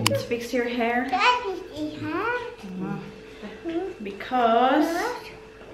Let's fix your hair. Because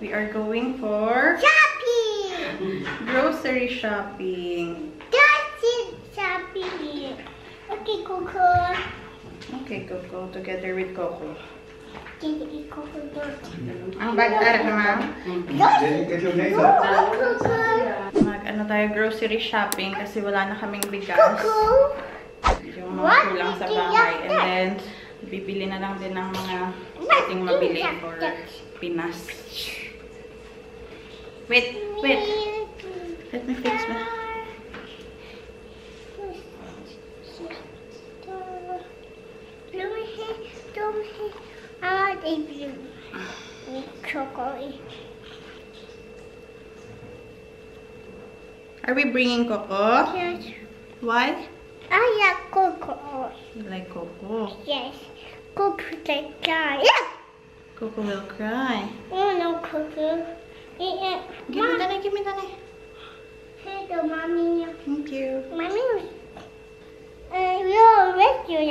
we are going for shopping. Grocery shopping. That's it, shopping. Okay, Coco. Okay, Coco. Together with Coco. Coco. Ang bag-ara naman. Mag-ano tayo, grocery shopping kasi wala na kaming bigas. Coco. Yung mga kulang sa bahay. And then, bibili na lang din ng mga ating mabili for Pinas. Wait. Let me fix my... Are we bringing Coco? Yes. Why? I like Coco. You like Coco? Yes. Coco like cry. Yeah. Coco will cry. Oh no, Coco. Yeah. Give me that. Give me that. Hello, mommy. Thank you. Mommy. You're with you,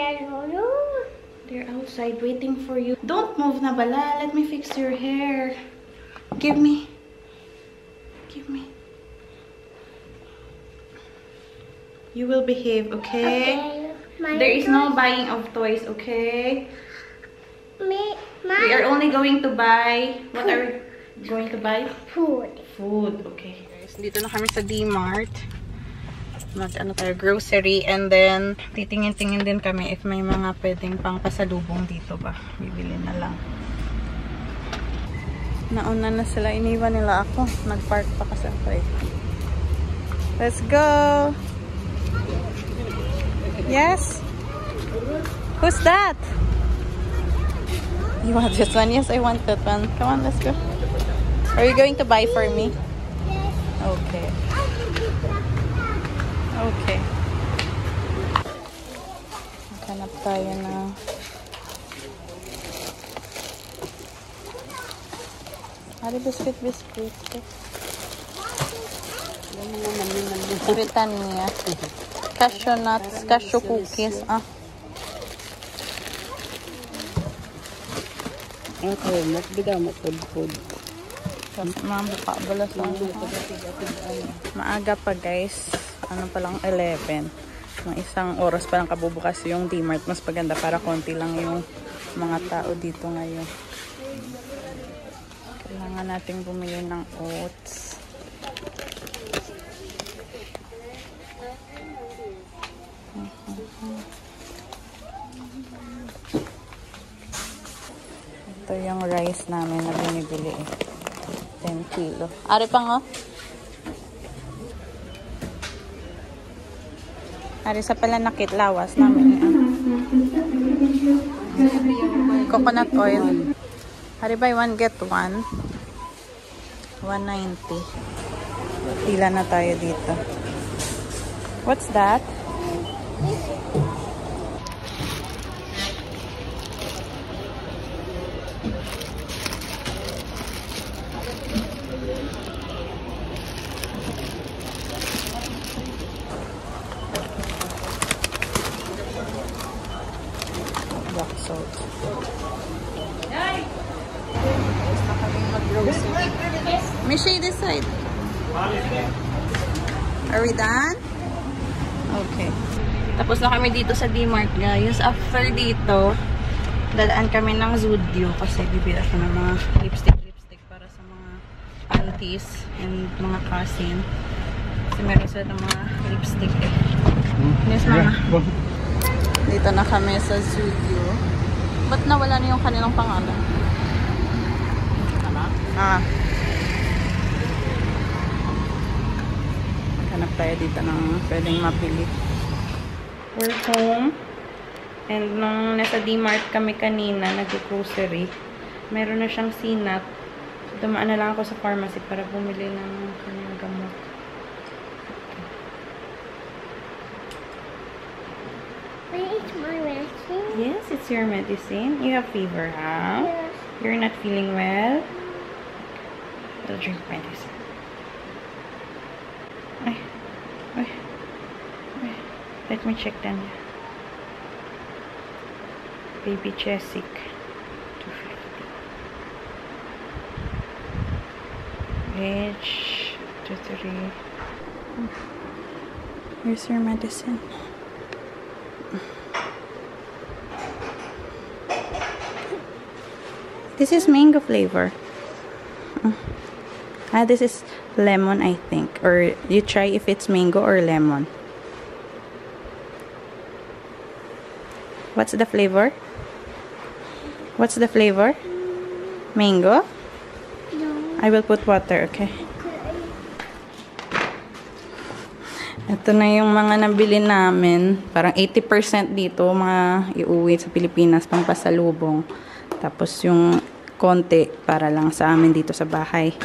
They're outside waiting for you. Don't move, Nabala. Let me fix your hair. Give me. Give me. You will behave, okay? There is no buying of toys, okay? We are only going to buy... What are we going to buy? Food. Food, okay. Guys, dito na kami sa D-Mart. Mag-ano tayo, grocery. And then, titingin-tingin din kami if may mga pwedeng pang pasalubong dito ba. Bibili na lang. Nauna na sila. Iniwan nila ako. Nag-park pa kasi ako eh. Let's go! Yes? Who's that? You want this one? Yes, I want that one. Come on, let's go. Are you going to buy for me? Yes. Okay. Okay. Hanap tayo na. Hari biscuit. Britannia. Cashew nuts, cashew cookies. Okay, magbida mo food. Mabuka balas lang. Maaga pa guys. Ano pa lang 11. Mga isang oras pa lang kabubukas yung D-Mart. Mas paganda para konti lang yung mga tao dito ngayon. Kailangan nating bumili ng oats. Ito yung rice namin na binibili eh. 10 kilo. Ari pang oh. Ari sa pala nakit lawas namin. Coconut oil. Ari buy one get one. 190. Pila na tayo dito. What's that? Black salt. Mishi, this side. Are we done? Okay. Tapos na kami dito sa D-Mart, guys. After dito, dadaan kami ng Zudio kasi bibili ako ng mga lipstick para sa mga aunties and mga cousin. Kasi meron sila ng mga lipstick eh. Yes, mama. Dito na kami sa Zudio. Ba't nawala na yung kanilang pangalan? Hanap tayo dito ng pwedeng mapili. We're home. And nung nasa D-Mart kami kanina, nag-grocery, meron na siyang sinat. So, dumaan na lang ako sa pharmacy para bumili ng kanyang gamot. Where is my medicine? Yes, it's your medicine. You have fever, huh? Yes. You're not feeling well? I'll drink medicine. Let me check them. Baby Chesic. 250. Age 2-3. Here's your medicine. This is mango flavor. This is lemon, I think. Or you try if it's mango or lemon. What's the flavor? What's the flavor? Mango? No. I will put water, okay? Ito na yung mga nabili namin. Parang 80% dito, mga iuwi sa Pilipinas, pang pasalubong. Tapos yung konti para lang sa amin dito sa bahay.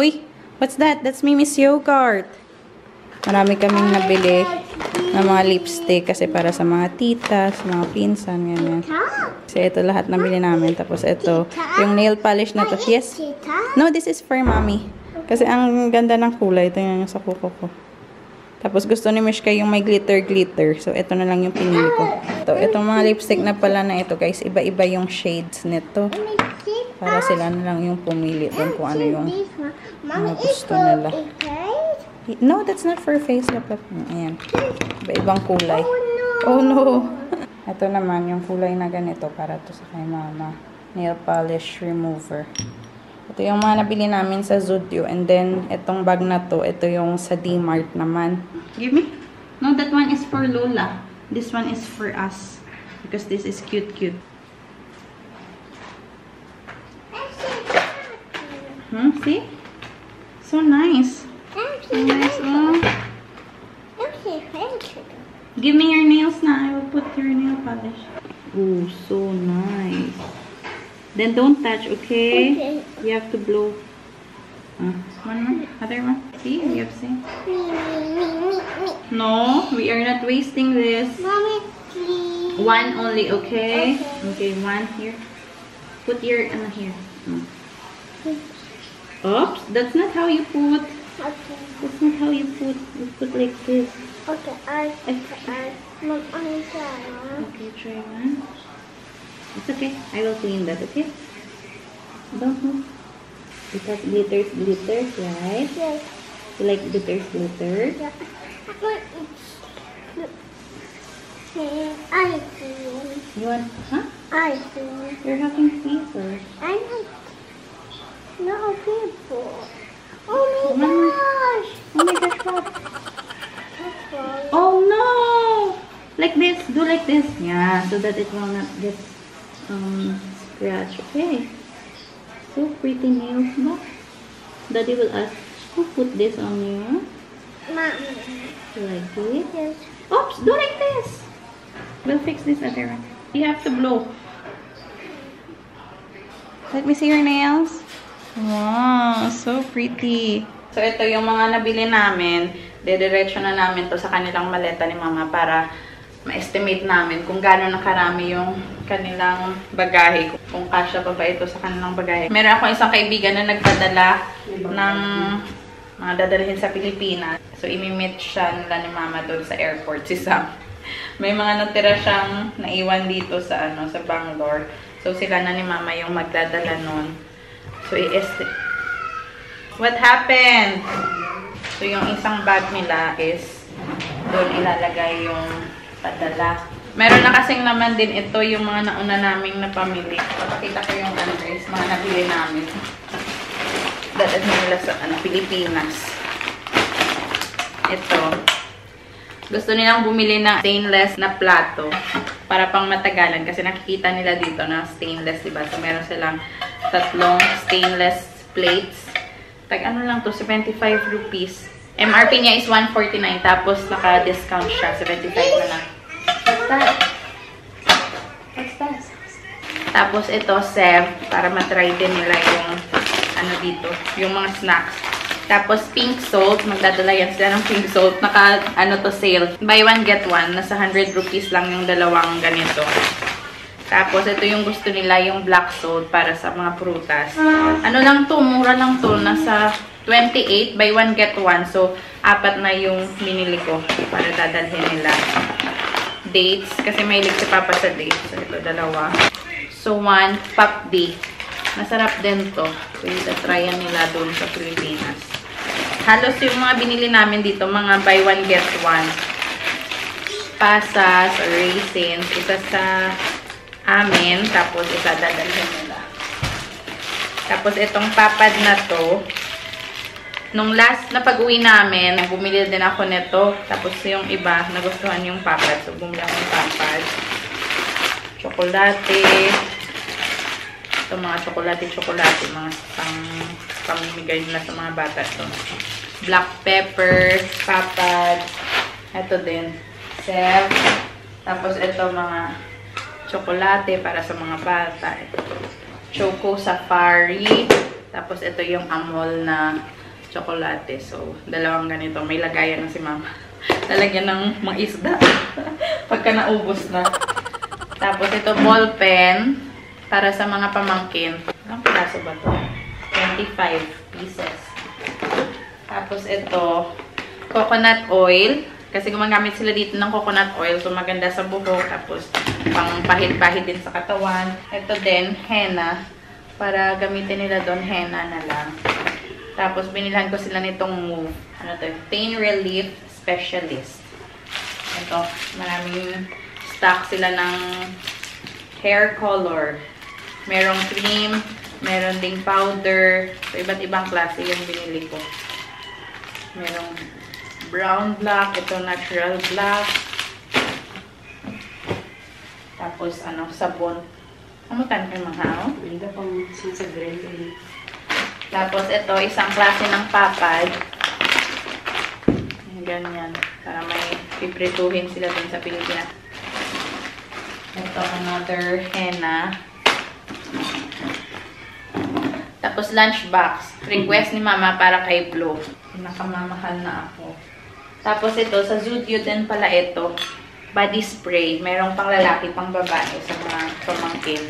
Uy! What's that? That's Mimi's yogurt. Marami kaming nabili ng mga lipstick kasi para sa mga titas, mga pinsan, ganyan. Kasi ito lahat nabili namin. Tapos ito, yung nail polish na to. Yes? No, this is for mommy. Kasi ang ganda ng kulay. Ito yung sa kuko ko. Tapos gusto ni Mishka yung may glitter-glitter. So, ito na lang yung pinili ko. Itong mga lipstick na pala na ito, guys, iba-iba yung shades nito. Para sila na lang yung pumili doon kung ano yung mga gusto nila. No, that's not for face. Ayan. Iba-ibang kulay. Oh, no. Ito naman, yung kulay na ganito para to sa kay mama. Nail polish remover. Ito yung mga nabili namin sa Zudio. And then, itong bag na to, ito yung sa D-Mart naman. Give me? No, that one is for Lola. This one is for us. Because this is cute. See? So nice. So nice. Oh. Give me your nails now. I will put your nail polish. Oh, so nice. Then don't touch, okay? Okay. You have to blow. One more. Other one. See? You have seen. No, we are not wasting this. Mommy, please. One only, okay? Okay, one here. Put your here. Oops, that's not how you put. Okay. That's not how you put. You put like this. Okay, I look on the side. Okay, try one. It's okay. I will clean that, okay? Don't move. Because glitters, right? Yes. You like glitters? Yeah. I see. You want, huh? I see. You're having fever. I like no people. Oh my Mama. gosh! Oh my gosh, what? That's why. Oh no! Like this. Do like this. Yeah, so that it will not get scratch. Okay. So pretty nails, no? Daddy will ask, who put this on you? Mommy. Like this. Yes. Oops, do like this. We'll fix this other one. You have to blow. Let me see your nails. Wow, so pretty. So ito yung mga nabili namin. Dediretso na namin to sa kanilang maleta ni Mama para ma-estimate namin kung gaano na karami yung kanilang bagahe. Kung kasya pa ba ito sa kanilang bagahe. Meron ako isang kaibigan na nagpadala ng mga dadalhin sa Pilipinas. So, imi-meet siya nila ni Mama doon sa airport, si Sam. May mga natira siyang naiwan dito sa sa Bangalore. So, sila na ni Mama yung magdadala nun. So, what happened? So, yung isang bag nila is doon ilalagay yung padala. Meron na kasing naman din ito yung mga nauna naming napamili. Papakita ko yung guys, mga nabili namin. Dadalhin nila sa Pilipinas. Ito. Gusto nilang bumili ng stainless na plato para pang matagalan kasi nakikita nila dito na stainless, diba? So, meron silang 3 stainless plates. Tag-ano lang to, 75 rupees. MRP niya is 149 tapos naka-discount siya, 75 na lang. What's that? What's that? Tapos ito, Sev, para matry din nila yung dito, yung mga snacks. Tapos pink salt, magdadala yan sila ng pink salt. Naka, to sale. Buy one, get one. Nasa 100 rupees lang yung dalawang ganito. Tapos ito yung gusto nila, yung black salt para sa mga prutas. Ano lang to, mura lang to. Nasa 28, buy one, get one. So, 4 na yung binili ko para dadalhin nila dates. Kasi mahilig si Papa sa dates. So, ito, dalawa. So, 1 Pop D. Masarap din to. Pwede tryan nila doon sa Pilipinas. Halos yung mga binili namin dito, mga buy one, get one. Pasas or raisins. Isa sa amin. Tapos, isa dadalhin nila. Tapos, itong papad na to, nung last na pag-uwi namin, bumili din ako nito. Tapos yung iba, nagustuhan yung papad. So, bumili ako ng papad. Chocolate. Ito mga chocolate. Mga pamimigay nila sa mga bata. Ito. Black pepper, papad. Ito din. Sev. Tapos ito mga chocolate para sa mga bata. Choco Safari. Tapos ito yung Amol na chocolate. So, dalawang ganito. May lagayan na si Mama. Lalagyan ng mga isda. Pagka naubos na. Tapos, ito ball pen para sa mga pamangkin. Anong piraso ba to? 25 pieces. Tapos, ito coconut oil. Kasi gumagamit sila dito ng coconut oil. So, maganda sa buhok. Tapos, pang pahid-pahid din sa katawan. Ito din, henna. Para gamitin nila doon, henna na lang. Tapos, binilhan ko sila nitong Move. Ano to? Pain Relief Specialist. Ito, maraming stock sila ng hair color. Merong cream, meron ding powder. So, iba't ibang klase yung binili ko. Merong brown black. Ito, natural black. Tapos, ano, sabon. Amutan kayo mga hao? Hindi pang sa green. Tapos, ito, isang klase ng papad. Ganyan. Para may piprituhin sila din sa Pilipinas. Ito, another henna. Tapos, lunchbox. Request ni Mama para kay Blue. Nakamamahal na ako. Tapos, ito, sa Zudio din pala ito. Body spray. Merong pang lalaki, pang babae sa mga pamangkin.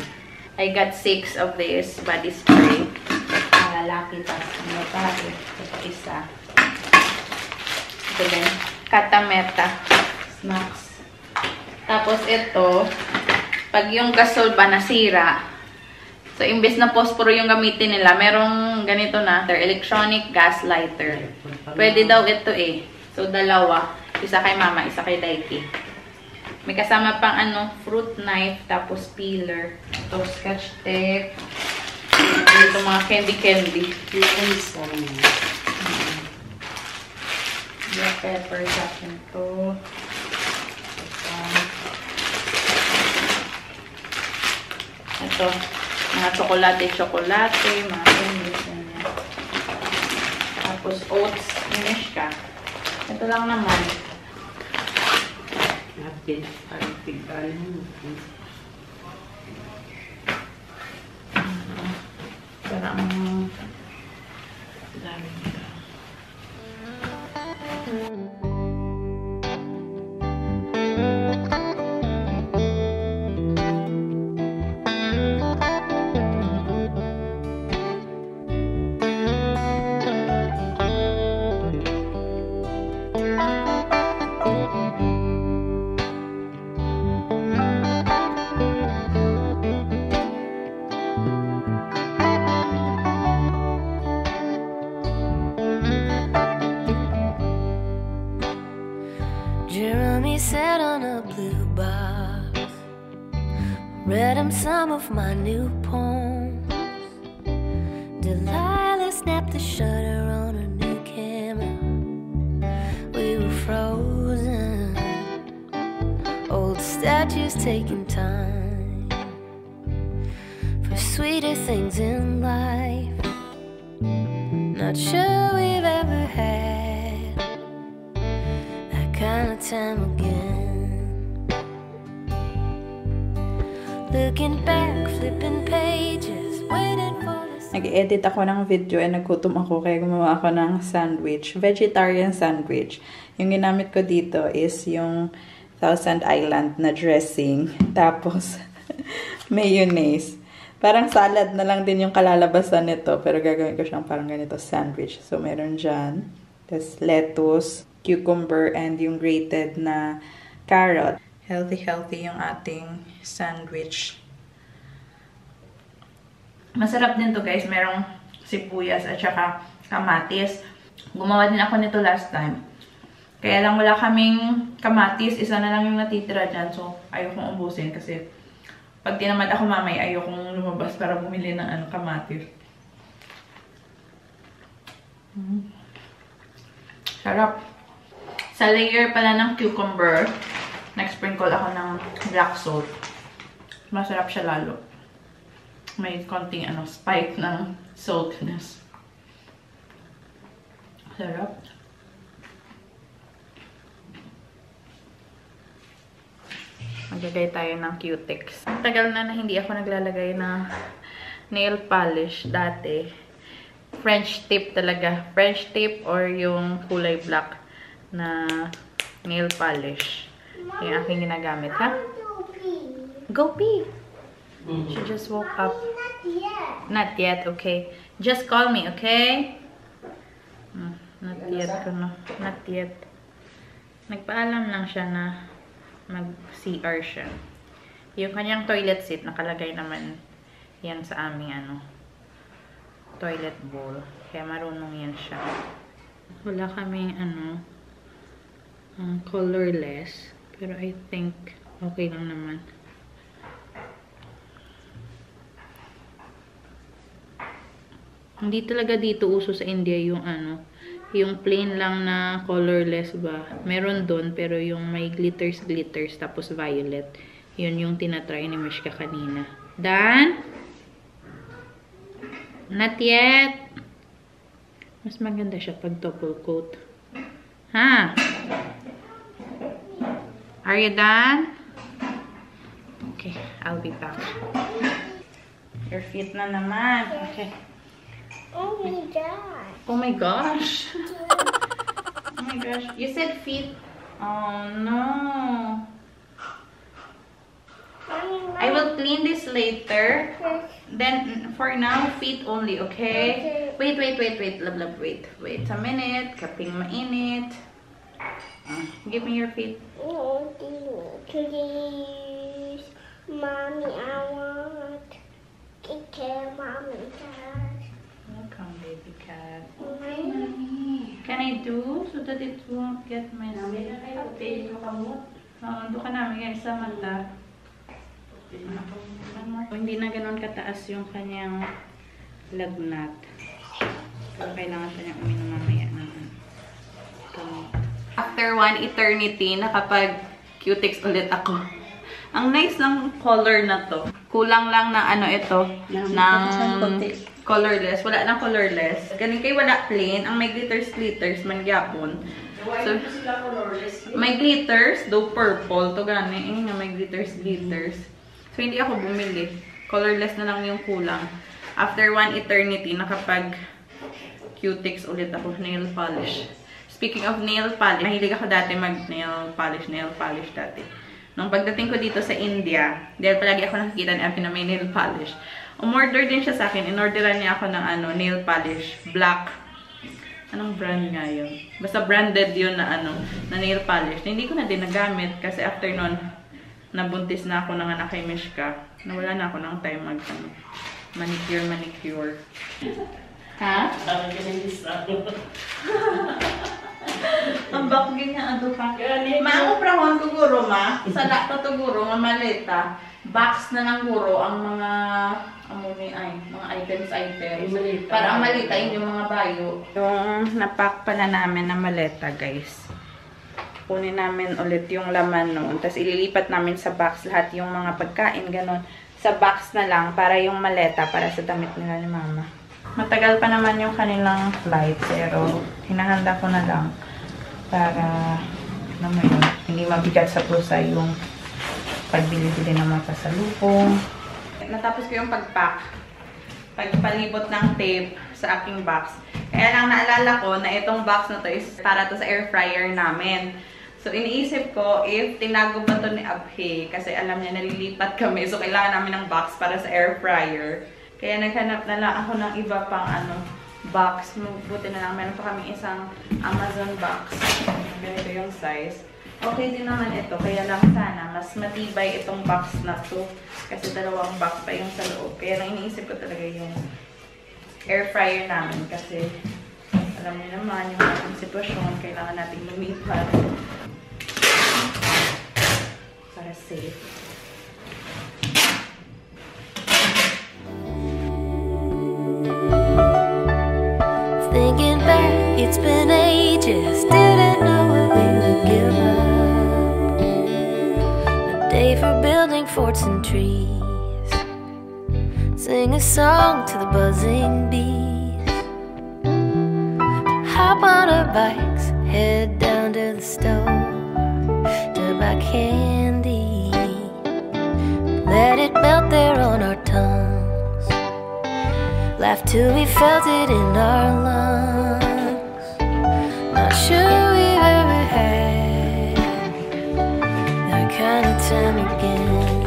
I got 6 of this body spray. Lalaki pa. Ano pa? Ito isa. Ito din. Katameta. Snacks. Tapos ito, pag yung gasol ba nasira, so imbes na posporo yung gamitin nila, merong ganito na, electronic gas lighter. Pwede daw ito eh. So dalawa. Isa kay Mama, isa kay Daiki. May kasama pang ano, fruit knife, tapos peeler. Ito, scotch tape. Ito mga candy. Black pepper sa akin to. Ito, mga chocolate, mga candies. Tapos oats, finish ka. Ito lang naman. Parang dami nila. Jeremy sat on a blue box, read him some of my new poems. Delilah snapped the shutter on her new camera. We were frozen, old statues taking time for sweeter things in life. Not sure we've ever had that kind of time again. Looking back, flipping pages, waiting for the... Nag-edit ako ng video and naggutom ako kaya gumawa ako ng sandwich. Vegetarian sandwich. Yung ginamit ko dito is yung Thousand Island na dressing. Tapos, mayonnaise. Parang salad na lang din yung kalalabasan nito. Pero gagawin ko siyang parang ganito sandwich. So, meron dyan. Tapos, lettuce, cucumber, and yung grated na carrot. healthy yung ating sandwich. Masarap din to guys. Merong sibuyas at saka kamatis. Gumawa din ako nito last time. Kaya lang wala kaming kamatis. Isa na lang yung natitira dyan. So, ayokong ubusin kasi pag tinamad ako mamay, ayokong lumabas para bumili ng kamatis. Sarap. Sa layer pala ng cucumber, nag-sprinkle ako ng black salt. Masarap siya lalo. May konting spike ng saltiness. Sarap. Maglagay tayo ng Q-Tex. Tagal na hindi ako naglalagay ng nail polish dati. French tip talaga. French tip or yung kulay black na nail polish. Yung aking ginagamit, ha? Go pee! She just woke up. Not yet. Not yet, okay. Just call me, okay? Not yet ko no. Not yet. Nagpaalam lang siya na mag-CR siya. Yung kanyang toilet seat, nakalagay naman yan sa aming toilet bowl. Kaya marunong yan siya. Wala kaming colorless. Pero I think okay lang naman. Hindi talaga dito uso sa India yung yung plain lang na colorless ba. Meron doon pero yung may glitters tapos violet. Yun yung tinatry ni Mishka kanina. Dan? Not yet. Mas maganda siya pag double coat. Ha? Are you done? Okay, I'll be back. Your feet na naman. Okay. Oh my god. Oh my gosh. Oh my gosh. You said feet. Oh no. I will clean this later. Then for now, feet only, okay? Wait. Love, wait. Wait a minute. Kaping mainit. Give me your feet. Oh, please. Mommy, I want take care of mommy, dad. Welcome, baby cat. Mommy. Can I do so that it won't get messy? Doon ka namin guys sa mata. Hindi na ganun kataas yung kanyang lagnat. Pero kailangan pa niya uminom mamaya ng gamot. After one eternity, nakapag Q-Tex ulit ako. Ang nice ng color na to. Kulang lang na ito, ng colorless. Wala nang colorless. Galing kay wala plain. Ang may glitters man gyapon. So, may glitters, do purple. To gani. Nga may glitters. So, hindi ako bumili. Colorless na lang yung kulang. After one eternity, nakapag Q-Tex ulit ako. Nail polish. Speaking of nail polish, mahilig ako dati mag-nail polish dati. Nung pagdating ko dito sa India, dahil palagi ako nakikita ni Abby na may nail polish, umorder din siya sa akin. Inorderan niya ako ng nail polish. Black. Anong brand nga yun? Basta branded yun na na nail polish. Hindi ko na din nagamit kasi after nun, nabuntis na ako ng anak kay Mishka. Nawala na ako ng time manicure. Ha? Ang bakit niya ka. Maang prahon ko guro ma. Sa lakta to guro, mamalita. Box na ng guro ang mga mga items. Para ang malita yung mga bayo. Yung napak pala namin na maleta guys. Kunin namin ulit yung laman noon. Tapos ililipat namin sa box lahat yung mga pagkain, ganun. Sa box na lang para yung maleta para sa damit nila ni mama. Matagal pa naman yung kanilang flight pero hinahanda ko na lang para hindi mabigat sa pusa yung pagbili-bili ng mga pasalubong. Natapos ko yung pagpalibot ng tape sa aking box. Kaya lang naalala ko na itong box na to is para to sa air fryer namin. So, iniisip ko if tinago ba to ni Abhi kasi alam niya nalilipat kami. So, kailangan namin ng box para sa air fryer. Kaya naghanap na lang ako ng iba pang box. Buti na lang, meron pa kami isang Amazon box. Ganito yung size. Okay din naman ito. Kaya lang sana, mas matibay itong box na to. Kasi dalawang box pa yung sa loob. Kaya lang iniisip ko talaga yung air fryer namin. Kasi alam niyo naman yung ating sitwasyon. Kailangan natin lumipat. Para safe. Thinking back, it's been ages. Didn't know what we would give up. A day for building forts and trees. Sing a song to the buzzing bees. Hop on our bikes, head down to the store to buy candy. Let it melt there on our tongues. Laugh till we felt it in our lungs. Not sure we've ever had that kind of time again.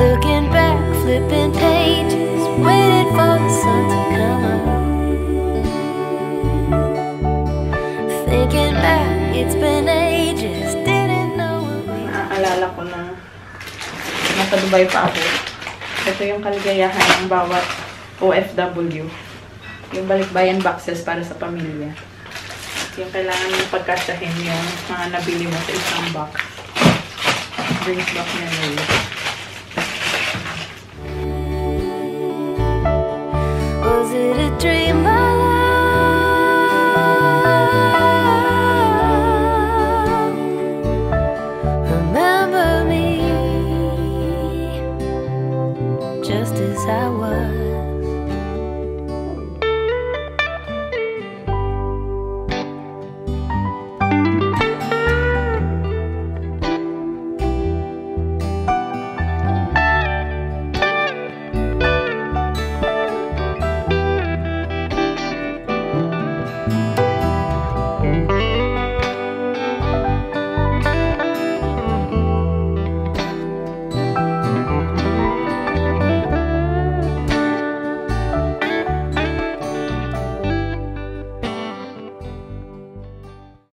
Looking back, flipping pages, waiting for the sun to come up. Thinking back, it's been ages, didn't know what we... Naaalala ko na nasa Dubai pa ako. Ito yung kaligayahan ng bawat OFW. Yung balikbayan boxes para sa pamilya. Yung kailangan mong pagkasyahin yung mga nabili mo sa isang box. Brings back memories. Was it a dream, my love? Remember me just as I was.